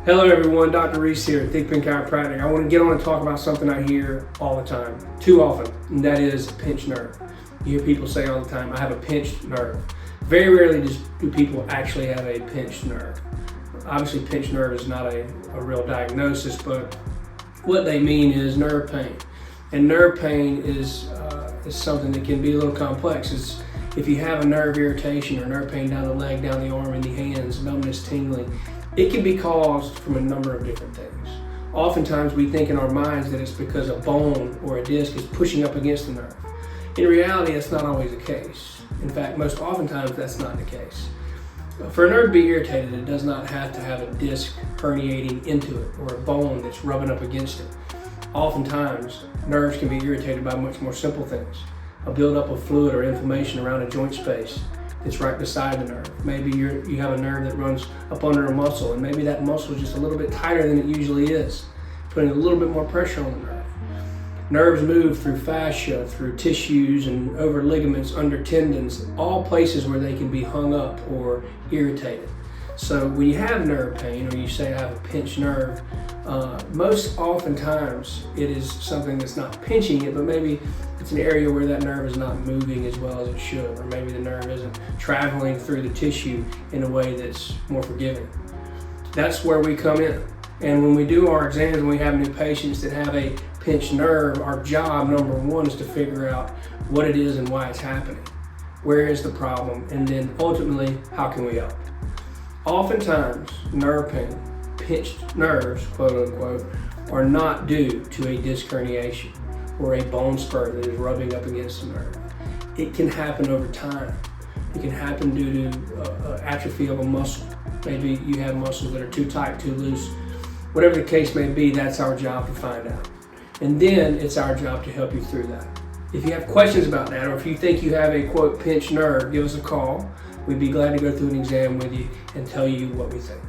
Hello everyone, Dr. Reese here at Thick Pin Chiropractic. I want to get on and talk about something I hear all the time, too often, and that is pinched nerve. You hear people say all the time, I have a pinched nerve. Very rarely do people actually have a pinched nerve. Obviously pinched nerve is not a real diagnosis, but what they mean is nerve pain. And nerve pain is something that can be a little complex. It's, if you have a nerve irritation or nerve pain down the leg, down the arm, in the hands, numbness, tingling, it can be caused from a number of different things. Oftentimes we think in our minds that it's because a bone or a disc is pushing up against the nerve. In reality, that's not always the case. In fact, most oftentimes that's not the case. For a nerve to be irritated, it does not have to have a disc herniating into it or a bone that's rubbing up against it. Oftentimes, nerves can be irritated by much more simple things. A buildup of fluid or inflammation around a joint space that's right beside the nerve. Maybe you have a nerve that runs up under a muscle, and maybe that muscle is just a little bit tighter than it usually is, putting a little bit more pressure on the nerve. Nerves move through fascia, through tissues, and over ligaments, under tendons, all places where they can be hung up or irritated. So when you have nerve pain, or you say I have a pinched nerve, most oftentimes it is something that's not pinching it, but maybe it's an area where that nerve is not moving as well as it should, or maybe the nerve isn't traveling through the tissue in a way that's more forgiving. That's where we come in. And when we do our exams and we have new patients that have a pinched nerve, our job, number one, is to figure out what it is and why it's happening. Where is the problem? And then ultimately, how can we help? Oftentimes, nerve pain, pinched nerves, quote unquote, are not due to a disc herniation or a bone spur that is rubbing up against the nerve. It can happen over time. It can happen due to atrophy of a muscle. Maybe you have muscles that are too tight, too loose. Whatever the case may be, that's our job to find out. And then it's our job to help you through that. If you have questions about that, or if you think you have a, quote, pinched nerve, give us a call. We'd be glad to go through an exam with you and tell you what we think.